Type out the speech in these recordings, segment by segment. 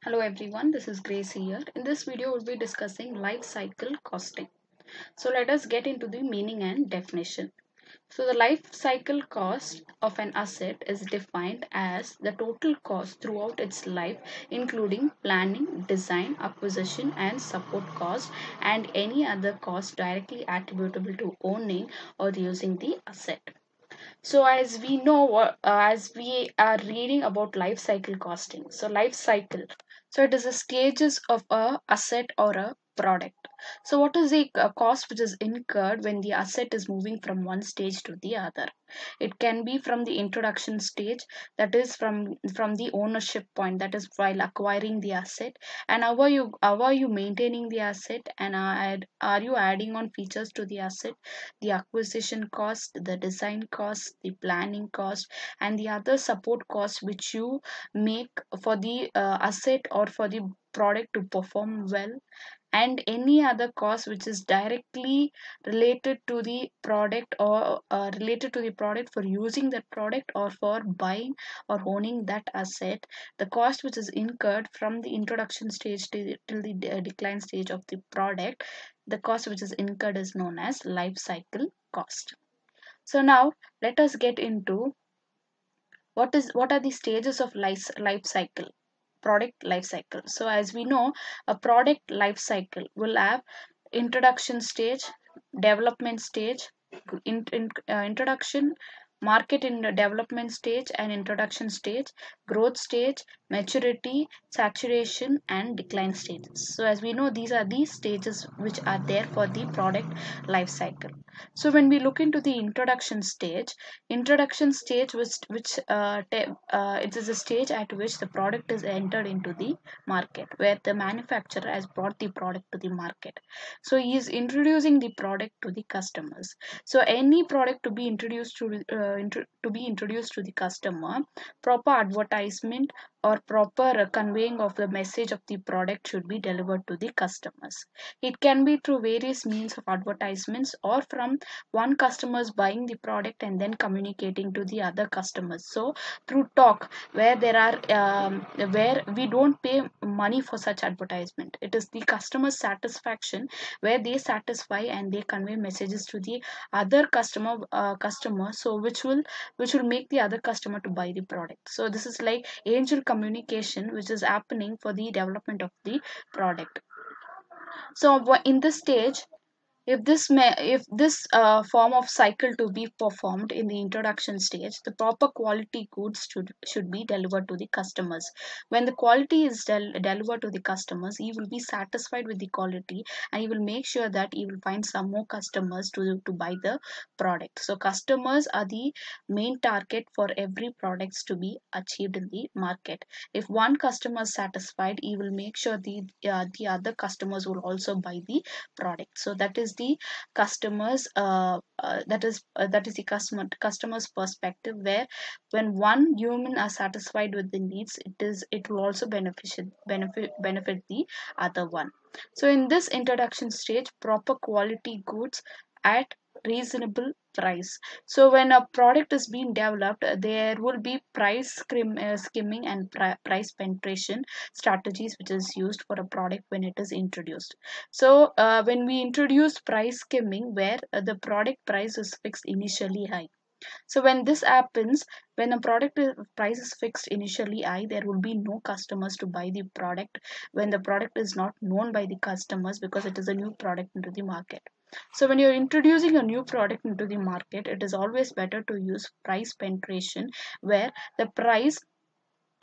Hello everyone, this is Grace here. In this video, we'll be discussing life cycle costing. So let us get into the meaning and definition. So the life cycle cost of an asset is defined as the total cost throughout its life, including planning, design, acquisition, and support cost, and any other cost directly attributable to owning or using the asset. So as we know, as we are reading about life cycle costing, so life cycle, so it is the stages of a asset or a product. So what is the cost which is incurred when the asset is moving from one stage to the other? It can be from the introduction stage, that is from the ownership point, that is while acquiring the asset, and how are you maintaining the asset, and are you adding on features to the asset, the acquisition cost, the design cost, the planning cost, and the other support cost which you make for the asset or for the product to perform well, and any other cost which is directly related to the product or related to the product for using that product or for buying or owning that asset. The cost which is incurred from the introduction stage till the decline stage of the product, the cost which is incurred is known as life cycle cost. So now let us get into what are the stages of life cycle, product life cycle. So as we know, a product life cycle will have introduction stage, development stage, introduction, market in the development stage and introduction stage, growth stage, maturity, saturation, and decline stages. So as we know, these are these stages which are there for the product life cycle. So when we look into the introduction stage it is a stage at which the product is entered into the market, where the manufacturer has brought the product to the market. So he is introducing the product to the customers. So any product to be introduced to the customer, proper advertisement or proper conveying of the message of the product should be delivered to the customers. It can be through various means of advertisements or from one customers buying the product and then communicating to the other customers. So through talk, where there are where we don't pay money for such advertisement, it is the customer satisfaction where they satisfy and they convey messages to the other customer, so which will make the other customer to buy the product. So this is like angel communication which is happening for the development of the product. So in this stage, if this form of cycle to be performed in the introduction stage, the proper quality goods should be delivered to the customers. When the quality is delivered to the customers, he will be satisfied with the quality, and he will make sure that he will find some more customers to buy the product. So customers are the main target for every products to be achieved in the market. If one customer is satisfied, he will make sure the other customers will also buy the product. So that is the that is the customer's perspective, where when one human are satisfied with the needs, it will also benefit the other one. So in this introduction stage, proper quality goods at reasonable price. So when a product is being developed, there will be skimming and price penetration strategies which is used for a product when it is introduced. So when we introduce price skimming, where the product price is fixed initially high. So when this happens, when a price is fixed initially high, there will be no customers to buy the product when the product is not known by the customers, because it is a new product into the market. So when you're introducing a new product into the market, it is always better to use price penetration, where the price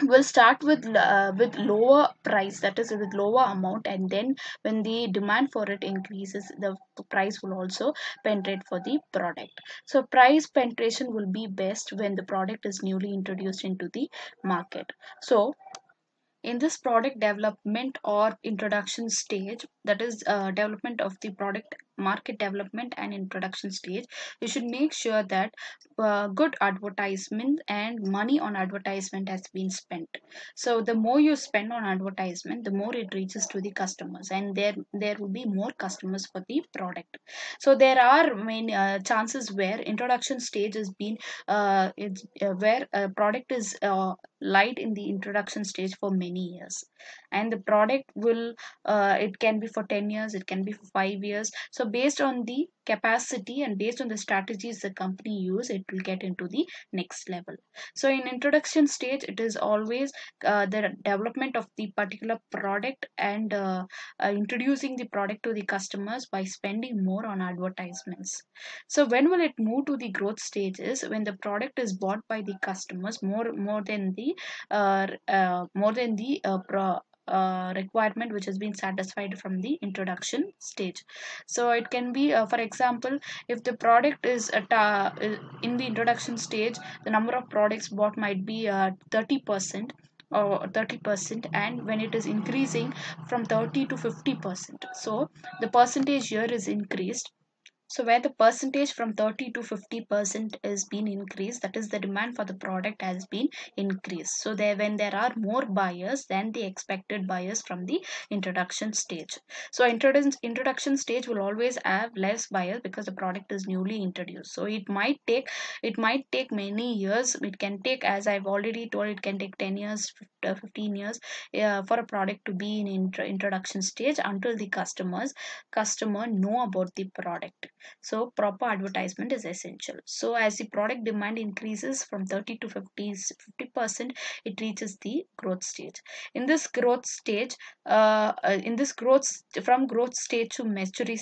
will start with lower price, that is with lower amount, and then when the demand for it increases, the price will also penetrate for the product. So price penetration will be best when the product is newly introduced into the market. So in this product development or introduction stage, that is development of the product, market development and introduction stage, you should make sure that good advertisement and money on advertisement has been spent. So the more you spend on advertisement, the more it reaches to the customers, and there will be more customers for the product. So there are many chances where introduction stage has been where a product is light in the introduction stage for many years, and the product will it can be for 10 years, it can be for 5 years. So based on the capacity and based on the strategies the company use, it will get into the next level. So in introduction stage, it is always the development of the particular product and introducing the product to the customers by spending more on advertisements. So when will it move to the growth stages? When the product is bought by the customers more than the requirement which has been satisfied from the introduction stage. So it can be, for example, if the product is in the introduction stage, the number of products bought might be 30% or 30%, and when it is increasing from 30 to 50%, so the percentage here is increased. So where the percentage from 30 to 50% is being increased, that is the demand for the product has been increased. So there, when there are more buyers than the expected buyers from the introduction stage. So introduction stage will always have less buyers because the product is newly introduced. So it might take many years. It can take, as I've already told, it can take 10 years, 15 years for a product to be in introduction stage until the customer know about the product. So proper advertisement is essential. So as the product demand increases from 30 to 50%, it reaches the growth stage. In this growth stage, from growth stage to maturity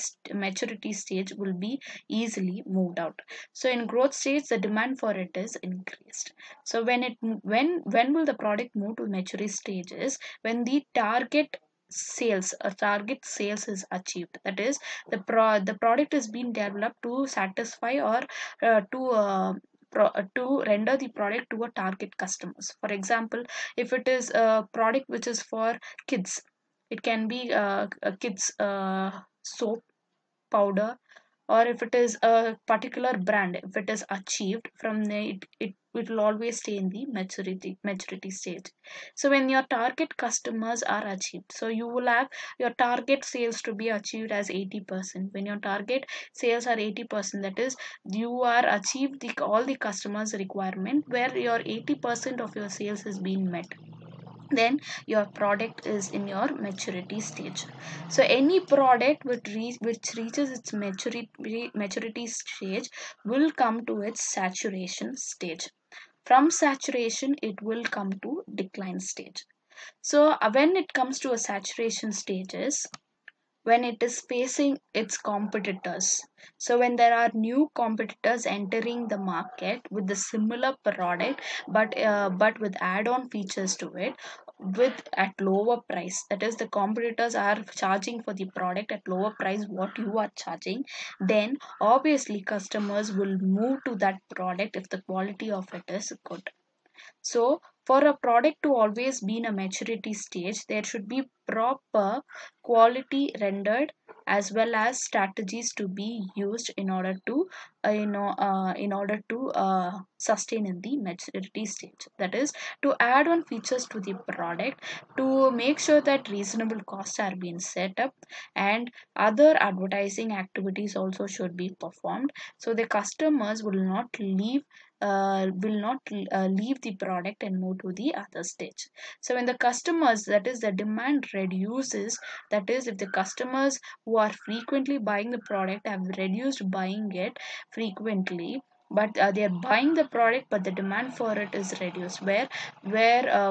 stage will be easily moved out. So in growth stage, the demand for it is increased. So when will the product move to maturity stages? When the target sales is achieved, that is the product is being developed to satisfy or to render the product to a target customers. For example, if it is a product which is for kids, it can be a kids soap, powder, or if it is a particular brand, if it is achieved from the it will always stay in the maturity stage. So when your target customers are achieved, so you will have your target sales to be achieved as 80%. When your target sales are 80%, that is you are achieved all the customers requirement where your 80% of your sales has been met, then your product is in your maturity stage. So any product which reaches its maturity stage will come to its saturation stage. From saturation, it will come to decline stage. So when it comes to a saturation stages, when it is facing its competitors. So when there are new competitors entering the market with the similar product, but with add-on features to it, with at lower price, that is the competitors are charging for the product at lower price what you are charging, then obviously customers will move to that product if the quality of it is good. So for a product to always be in a maturity stage, there should be proper quality rendered as well as strategies to be used in order to sustain in the maturity stage. That is to add on features to the product, to make sure that reasonable costs are being set up, and other advertising activities also should be performed, so the customers will not leave the product and move to the other stage. So when the customers, that is the demand reduces, that is if the customers who are frequently buying the product have reduced buying it frequently, but they are buying the product but the demand for it is reduced, where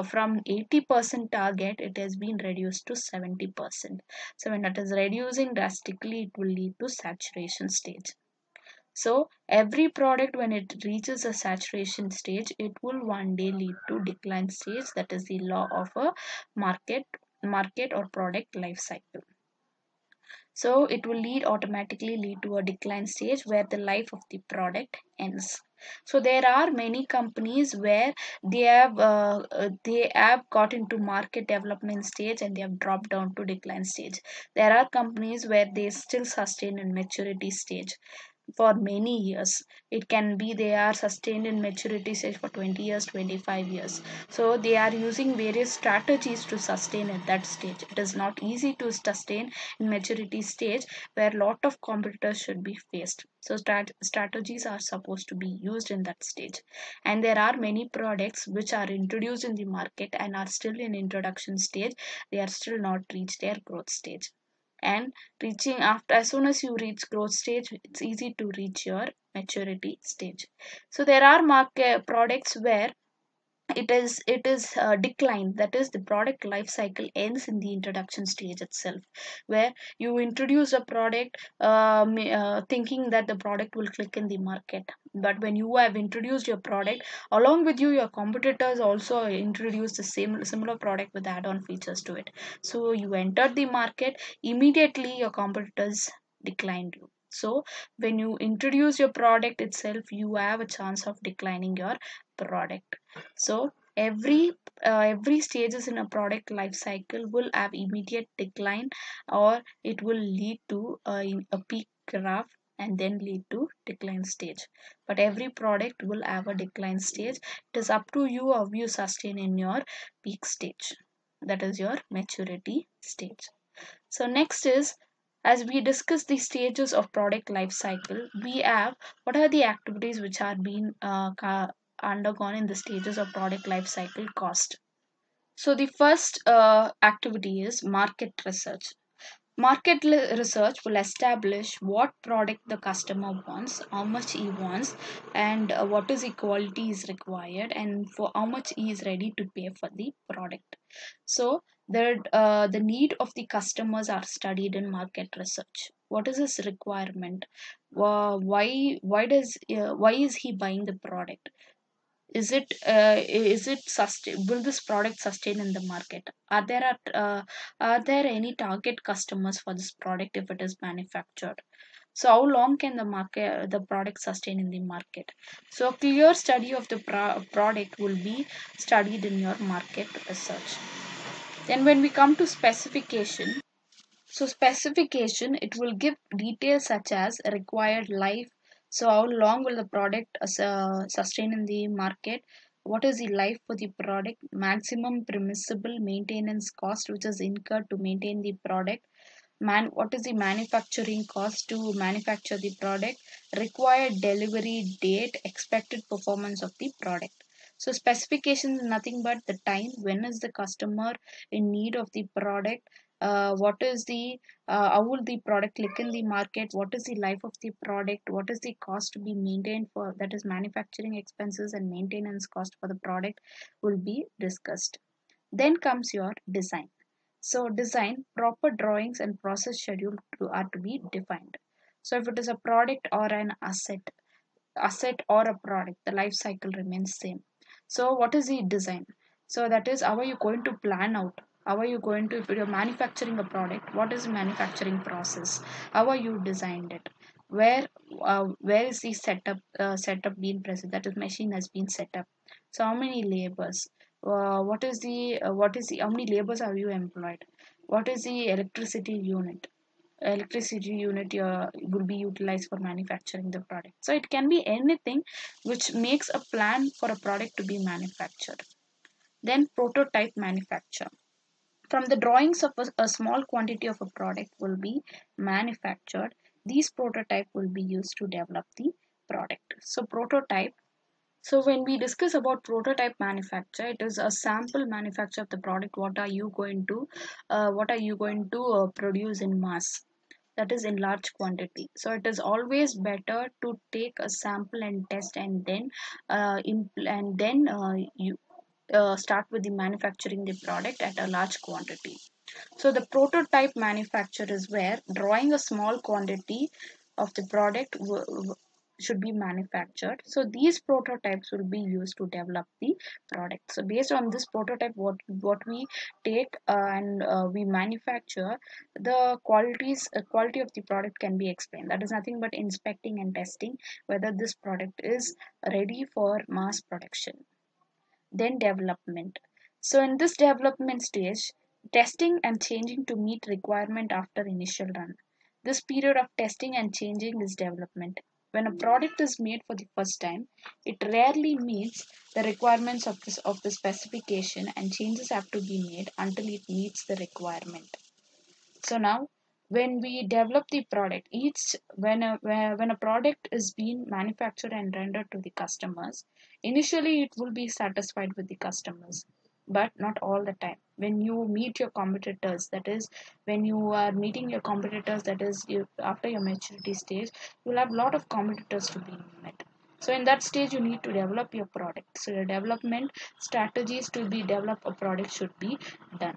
from 80% target it has been reduced to 70%. So when it is reducing drastically, it will lead to saturation stage. So every product when it reaches a saturation stage, it will one day lead to decline stage. That is the law of a market or product life cycle. So it will automatically lead to a decline stage where the life of the product ends. So there are many companies where they have got into market development stage and they have dropped down to decline stage. There are companies where they still sustain in maturity stage for many years. It can be they are sustained in maturity stage for 20 years, 25 years. So they are using various strategies to sustain at that stage. It is not easy to sustain in maturity stage where lot of competitors should be faced. So strategies are supposed to be used in that stage. And there are many products which are introduced in the market and are still in introduction stage. They are still not reached their growth stage. And reaching after, as soon as you reach growth stage, it's easy to reach your maturity stage. So there are market products where it is declined, that is the product life cycle ends in the introduction stage itself, where you introduce a product thinking that the product will click in the market. But when you have introduced your product, along with you your competitors also introduce the same similar product with add-on features to it. So you entered the market, immediately your competitors declined you. So when you introduce your product itself, you have a chance of declining your product. So every stages in a product life cycle will have immediate decline, or it will lead to a peak graph and then lead to decline stage. But every product will have a decline stage. It is up to you how you sustain in your peak stage, that is your maturity stage. So next is, as we discuss the stages of product life cycle, we have what are the activities which are being undergone in the stages of product life cycle cost. So the first activity is market research. Research will establish what product the customer wants, how much he wants, and what is the quality is required, and for how much he is ready to pay for the product. So the need of the customers are studied in market research. What is his requirement? Why is he buying the product? Is it sustain, will this product sustain in the market? Are there any target customers for this product if it is manufactured? So how long can the product sustain in the market? So a clear study of the product will be studied in your market research. Then when we come to specification, so specification, it will give details such as required life. So how long will the product sustain in the market? What is the life for the product? Maximum permissible maintenance cost which is incurred to maintain the product. What is the manufacturing cost to manufacture the product? Required delivery date, expected performance of the product. So specification is nothing but the time when is the customer in need of the product, what is the how will the product click in the market, what is the life of the product, what is the cost to be maintained for, that is manufacturing expenses and maintenance cost for the product will be discussed. Then comes your design. So design, proper drawings and process schedule are to be defined. So if it is a product or an asset or a product, the life cycle remains same. So what is the design? So that is, how are you going to plan out, how are you going to, if you're manufacturing a product, what is the manufacturing process, how are you designed it, where is the setup being present, that is machine has been set up. So how many labors, how many labors are you employed, what is the electricity unit will be utilized for manufacturing the product. So it can be anything which makes a plan for a product to be manufactured. Then prototype manufacture. From the drawings of a small quantity of a product will be manufactured. These prototype will be used to develop the product. So prototype. So when we discuss about prototype manufacture, it is a sample manufacture of the product. What are you going to produce in mass? That is in large quantity. So it is always better to take a sample and test, and then you start with the manufacturing the product at a large quantity. So the prototype manufacture is where drawing a small quantity of the product should be manufactured. So these prototypes will be used to develop the product. So based on this prototype, what we take and we manufacture, the quality of the product can be explained. That is nothing but inspecting and testing whether this product is ready for mass production. Then development. So in this development stage, testing and changing to meet requirement after initial run. This period of testing and changing is development. When a product is made for the first time, it rarely meets the requirements of the specification, and changes have to be made until it meets the requirement. So now, when we develop the product, each when a product is being manufactured and rendered to the customers, initially it will be satisfied with the customers, but not all the time. When you meet your competitors, that is, when you are meeting your competitors, that is, after your maturity stage, you will have a lot of competitors to be met. So in that stage, you need to develop your product. So your development strategies to be develop a product should be done.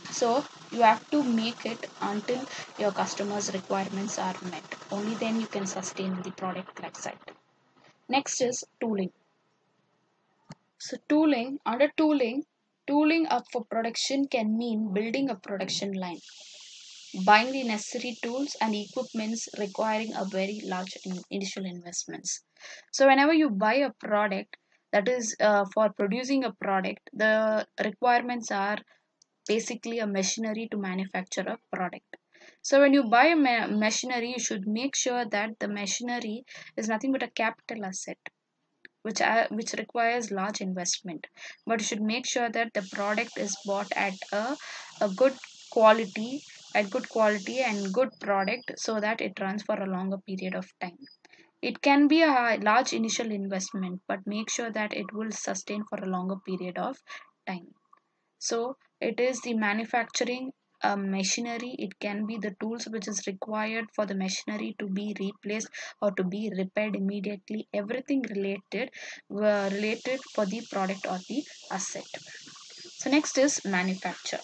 So you have to make it until your customers' requirements are met. Only then you can sustain the product life cycle. Next is tooling. So tooling up for production can mean building a production line, buying the necessary tools and equipments requiring a very large initial investments. So whenever you buy a product, that is for producing a product, the requirements are basically a machinery to manufacture a product. So when you buy a machinery, you should make sure that the machinery is nothing but a capital asset, which requires large investment. But you should make sure that the product is bought at a good quality, and good product, so that it runs for a longer period of time. It can be a large initial investment, but make sure that it will sustain for a longer period of time. So it is the manufacturing machinery. It can be the tools which is required for the machinery to be replaced or to be repaired immediately. Everything related for the product or the asset. So next is manufacture.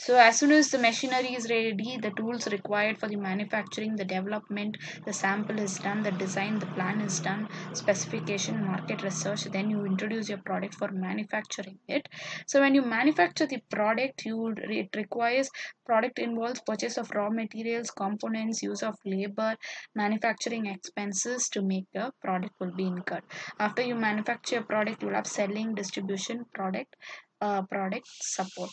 So as soon as the machinery is ready, the tools required for the manufacturing, the development, the sample is done, the design, the plan is done, specification, market research, then you introduce your product for manufacturing it. So when you manufacture the product, it requires, product involves purchase of raw materials, components, use of labor, manufacturing expenses to make the product will be incurred. After you manufacture a product, you will have selling, distribution, product support.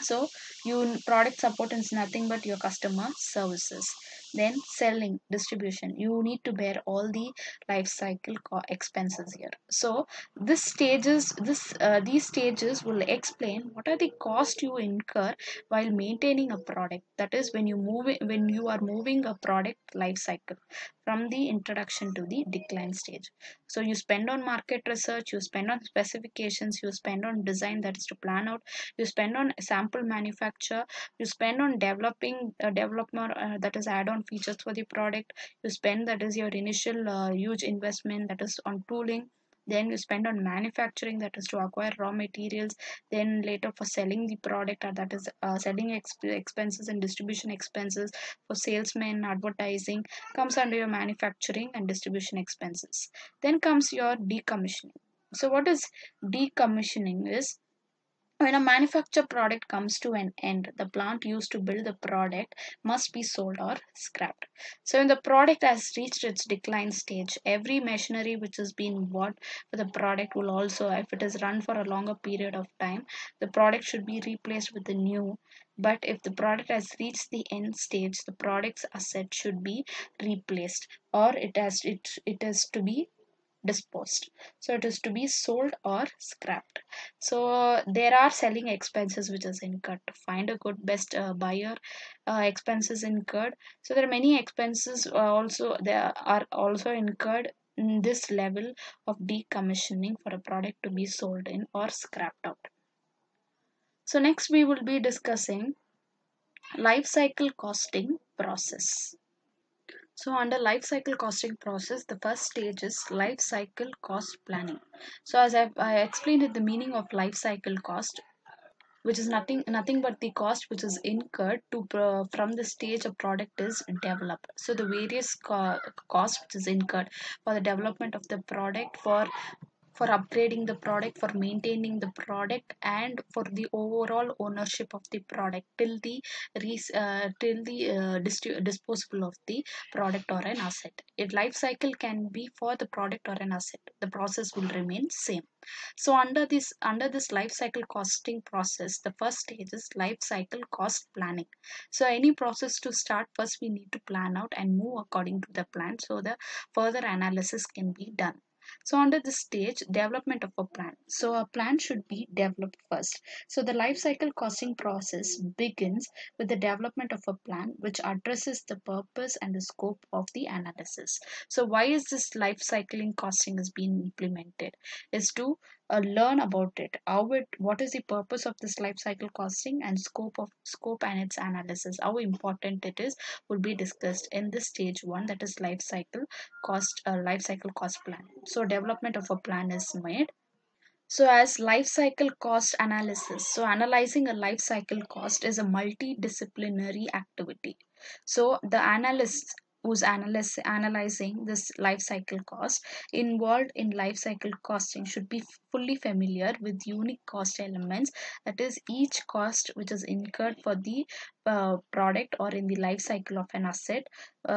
So you product support is nothing but your customer services. Then selling, distribution, you need to bear all the life cycle expenses here. So these stages will explain what are the costs you incur while maintaining a product. That is, when you are moving a product life cycle from the introduction to the decline stage. So you spend on market research, you spend on specifications, you spend on design, that is to plan out, you spend on sample manufacture, you spend on developing development, that is add-on features for the product, you spend, that is your initial huge investment, that is on tooling, then you spend on manufacturing, that is to acquire raw materials, then later for selling the product, that is selling expenses and distribution expenses for salesmen, advertising comes under your manufacturing and distribution expenses. Then comes your decommissioning. So what is decommissioning is, when a manufactured product comes to an end, the plant used to build the product must be sold or scrapped. So when the product has reached its decline stage, every machinery which has been bought for the product will also, if it is run for a longer period of time, the product should be replaced with the new. But if the product has reached the end stage, the product's asset should be replaced, or it is to be disposed. So it is to be sold or scrapped. So there are selling expenses which is incurred to find a good best buyer, expenses incurred. So there are many expenses there are also incurred in this level of decommissioning for a product to be sold in or scrapped out. So next we will be discussing life cycle costing process. So under life cycle costing process, the first stage is life cycle cost planning. So as I explained it, the meaning of life cycle cost. which is nothing but the cost which is incurred to from the stage a product is developed. So the various cost which is incurred for the development of the product, for upgrading the product, for maintaining the product, and for the overall ownership of the product till the disposable of the product or an asset. Its life cycle can be for the product or an asset. The process will remain same. So under this life cycle costing process, the first stage is life cycle cost planning. So any process to start, first we need to plan out and move according to the plan so the further analysis can be done. So under this stage, development of a plan. So a plan should be developed first. So the life cycle costing process begins with the development of a plan which addresses the purpose and the scope of the analysis. So why is this life cycling costing is being implemented? Is to learn about it, what is the purpose of this life cycle costing, and scope and its analysis, how important it is, will be discussed in this stage one, that is life cycle cost plan. So development of a plan is made. So as life cycle cost analysis, so analyzing a life cycle cost is a multidisciplinary activity. So the analyst who's analyzing this life cycle cost involved in life cycle costing should be fully familiar with unique cost elements, that is each cost which is incurred for the product or in the life cycle of an asset,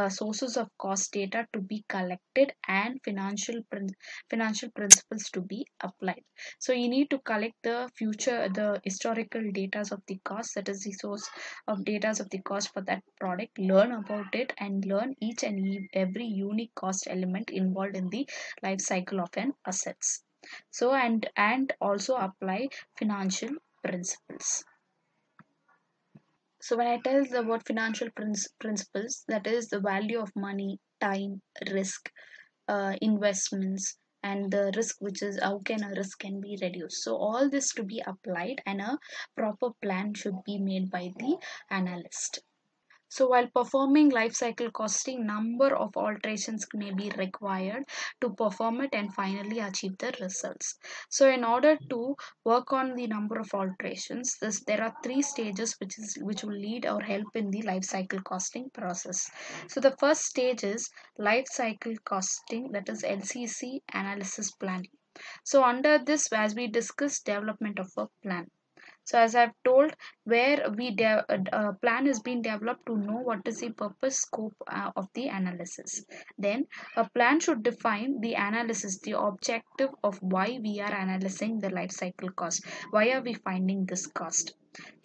sources of cost data to be collected, and financial principles to be applied. So you need to collect the historical data of the cost, that is the source of data of the cost for that product, learn about it, and learn each and every unique cost element involved in the life cycle of an assets. So and also apply financial principles. So when I tell the word financial principles, that is the value of money, time, risk, investments, and the risk, which is how can a risk can be reduced. So all this to be applied, and a proper plan should be made by the analyst. So while performing life cycle costing, number of alterations may be required to perform it and finally achieve the results. So in order to work on the number of alterations, there are three stages which will lead or help in the life cycle costing process. So the first stage is life cycle costing, that is LCC analysis planning. So under this, as we discussed, development of a plan. So as I've told, where plan is being developed to know what is the purpose scope of the analysis. Then a plan should define the analysis, the objective of why we are analyzing the life cycle cost. Why are we finding this cost?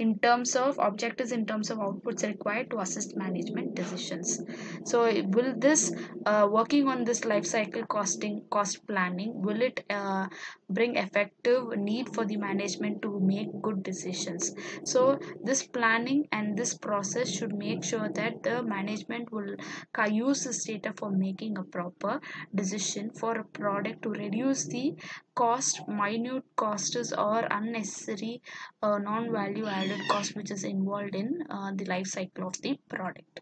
In terms of objectives, in terms of outputs required to assist management decisions. So will this working on this life cycle cost planning, will it bring effective need for the management to make good decisions? So this planning and this process should make sure that the management will use this data for making a proper decision for a product to reduce the cost, minute costs, or unnecessary non-value added cost which is involved in the life cycle of the product.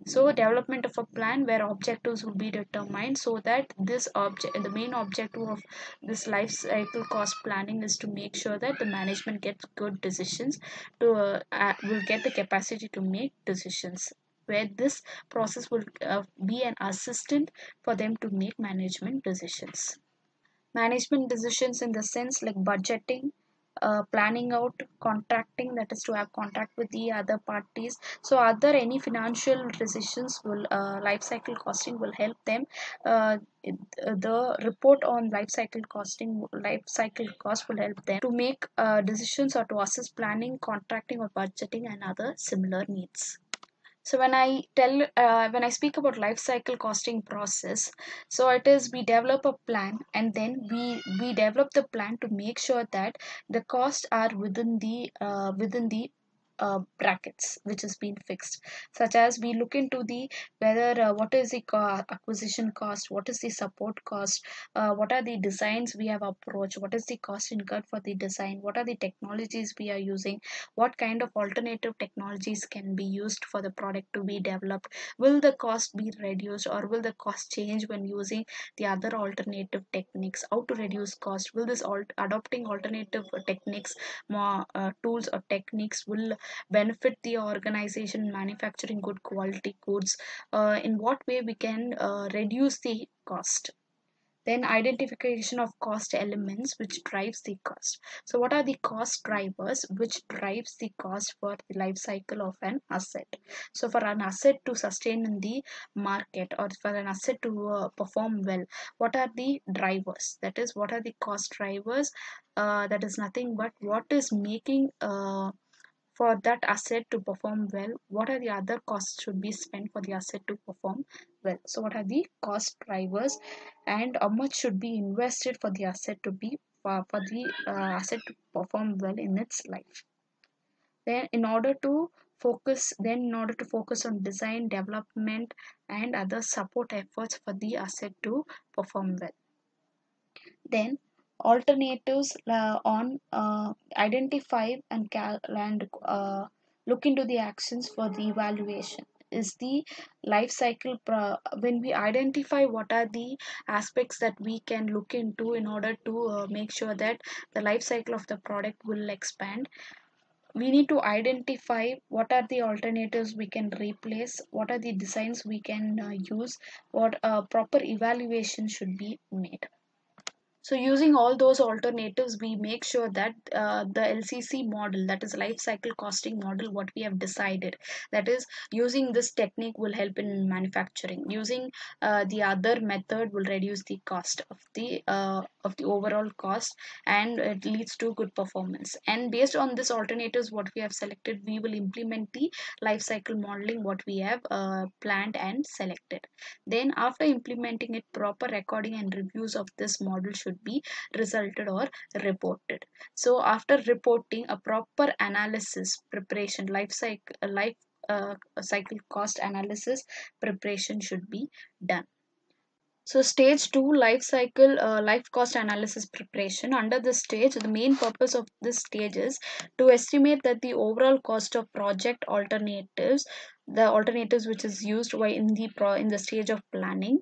So development of a plan where objectives will be determined, so that the main objective of this life cycle cost planning is to make sure that the management gets good decisions, will get the capacity to make decisions, where this process will be an assistant for them to make management decisions. Management decisions in the sense like budgeting, planning out, contracting, that is to have contract with the other parties. So other any financial decisions will life cycle costing will help them. The report on life cycle cost will help them to make decisions or to assess planning, contracting, or budgeting, and other similar needs. So when I speak about life cycle costing process, so it is we develop a plan, and then we develop the plan to make sure that the costs are within the brackets which has been fixed, such as we look into the whether what is the acquisition cost, what is the support cost, what are the designs we have approached, what is the cost incurred for the design, what are the technologies we are using, what kind of alternative technologies can be used for the product to be developed, will the cost be reduced or will the cost change when using the other alternative techniques, how to reduce cost, will this adopting alternative techniques, more tools or techniques will benefit the organization manufacturing good quality goods, in what way we can reduce the cost. Then identification of cost elements which drives the cost. So what are the cost drivers which drives the cost for the life cycle of an asset? So for an asset to sustain in the market or for an asset to perform well, what are the drivers, that is what are the cost drivers, that is nothing but what is making for that asset to perform well, what are the other costs should be spent for the asset to perform well. So what are the cost drivers and how much should be invested for the asset to be for the asset to perform well in its life. Then in order to focus on design development and other support efforts for the asset to perform well. Then alternatives on identify and look into the actions for the evaluation is the life cycle. When we identify what are the aspects that we can look into in order to make sure that the life cycle of the product will expand, we need to identify what are the alternatives we can replace, what are the designs we can use, what proper evaluation should be made. So using all those alternatives, we make sure that the LCC model, that is life cycle costing model, what we have decided, that is using this technique will help in manufacturing. Using the other method will reduce the cost of the overall cost, and it leads to good performance. And based on this alternatives, what we have selected, we will implement the life cycle modeling what we have planned and selected. Then after implementing it, proper recording and reviews of this model should be resulted or reported. So after reporting, a proper analysis preparation, cycle cost analysis preparation should be done. So stage 2, life cost analysis preparation. Under this stage, the main purpose of this stage is to estimate that the overall cost of project alternatives, the alternatives which is used while in the stage of planning,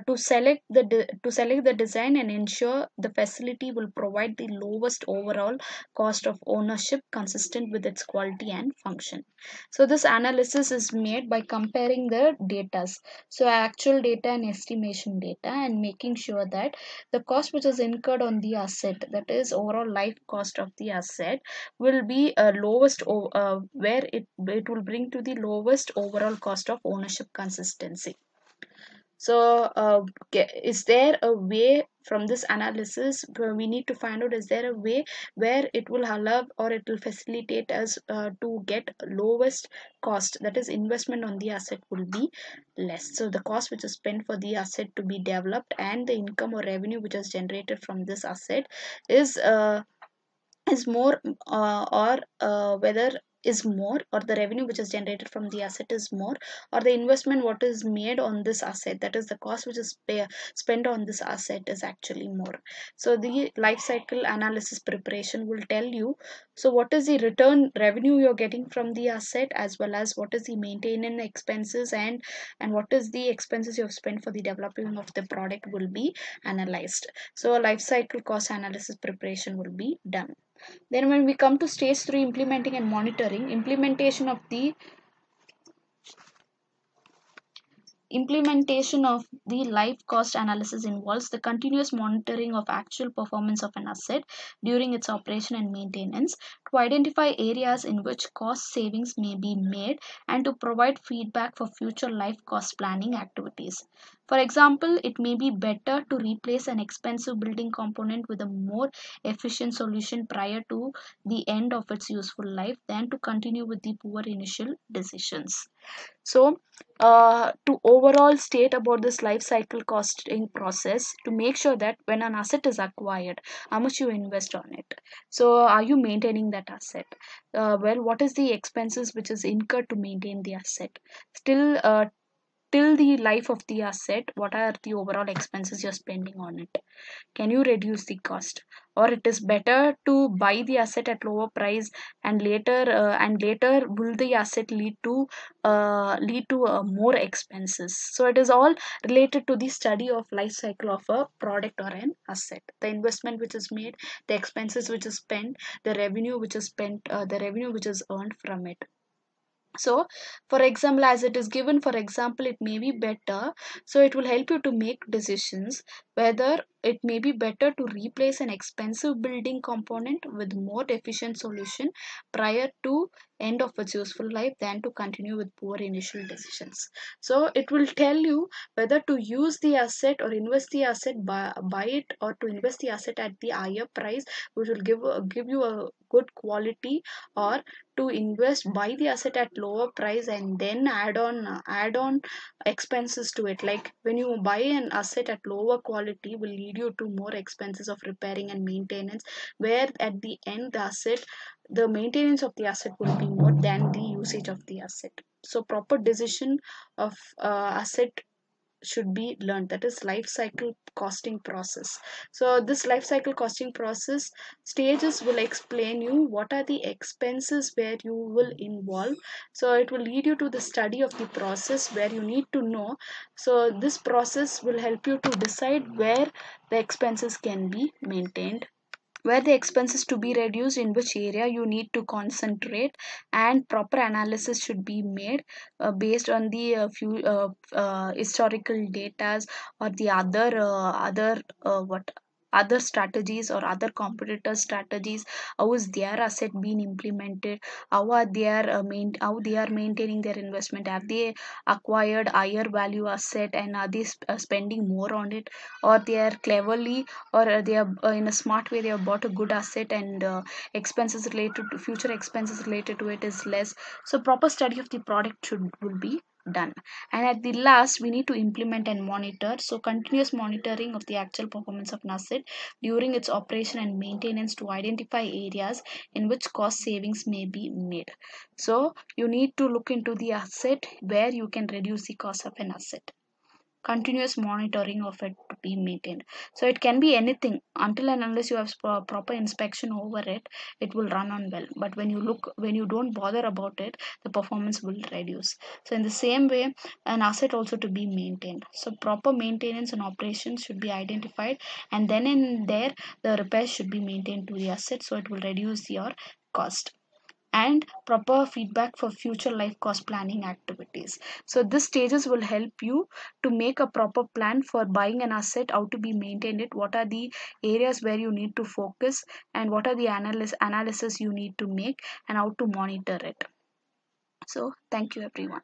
to select the design and ensure the facility will provide the lowest overall cost of ownership consistent with its quality and function. So this analysis is made by comparing the data, so actual data and estimation data, and making sure that the cost which is incurred on the asset, that is overall life cost of the asset, will be where it will bring to the lowest overall cost of ownership consistency. So is there a way from this analysis we need to find out, is there a way where it will allow or it will facilitate us to get lowest cost, that is investment on the asset will be less. So the cost which is spent for the asset to be developed and the income or revenue which is generated from this asset is more or whether is more, or the revenue which is generated from the asset is more, or the investment what is made on this asset, that is the cost which is spent on this asset, is actually more. So the life cycle analysis preparation will tell you, so what is the return revenue you're getting from the asset, as well as what is the maintenance expenses and what is the expenses you have spent for the development of the product will be analyzed. So a life cycle cost analysis preparation will be done. Then when we come to stage 3, implementing and monitoring, implementation of the life cost analysis involves the continuous monitoring of actual performance of an asset during its operation and maintenance, to identify areas in which cost savings may be made and to provide feedback for future life cost planning activities. For example, it may be better to replace an expensive building component with a more efficient solution prior to the end of its useful life than to continue with the poor initial decisions. So, to overall state about this life cycle costing process, to make sure that when an asset is acquired, how much you invest on it. So, are you maintaining that asset? Well, what is the expenses which is incurred to maintain the asset? Still, till the life of the asset, what are the overall expenses you're spending on it? Can you reduce the cost, or it is better to buy the asset at lower price, and later will the asset lead to more expenses? So it is all related to the study of life cycle of a product or an asset, the investment which is made, the expenses which is spent, the revenue which is spent, the revenue which is earned from it. So for example, as it is given, for example, it may be better, so it will help you to make decisions whether it may be better to replace an expensive building component with more efficient solution prior to end of its useful life than to continue with poor initial decisions. So it will tell you whether to use the asset or invest the asset, buy it, or to invest the asset at the higher price, which will give you a good quality, or to invest, buy the asset at lower price and then add on expenses to it. Like when you buy an asset at lower quality will lead you to more expenses of repairing and maintenance, where at the end the maintenance of the asset will be more than the usage of the asset. So proper decision of asset should be learned, that is life cycle costing process. So this life cycle costing process stages will explain you what are the expenses where you will involve. So it will lead you to the study of the process where you need to know. So this process will help you to decide where the expenses can be maintained, where the expenses to be reduced, in which area you need to concentrate, and proper analysis should be made based on the few historical datas, or the other strategies or other competitor strategies. How is their asset being implemented? How they are maintaining their investment? Have they acquired higher value asset, and are they spending more on it, or they are cleverly, or they are in a smart way they have bought a good asset, and expenses related to future expenses related to it is less. So proper study of the product should will be done. And at the last, we need to implement and monitor. So continuous monitoring of the actual performance of an asset during its operation and maintenance to identify areas in which cost savings may be made. So you need to look into the asset where you can reduce the cost of an asset. Continuous monitoring of it to be maintained. So it can be anything, until and unless you have proper inspection over it, it will run on well. But when you don't bother about it, the performance will reduce. So in the same way, an asset also to be maintained. So proper maintenance and operations should be identified, and then in there the repairs should be maintained to the asset, so it will reduce your cost. And proper feedback for future life cost planning activities. So this stages will help you to make a proper plan for buying an asset, how to be maintained it, what are the areas where you need to focus, and what are the analysis you need to make, and how to monitor it. So thank you everyone.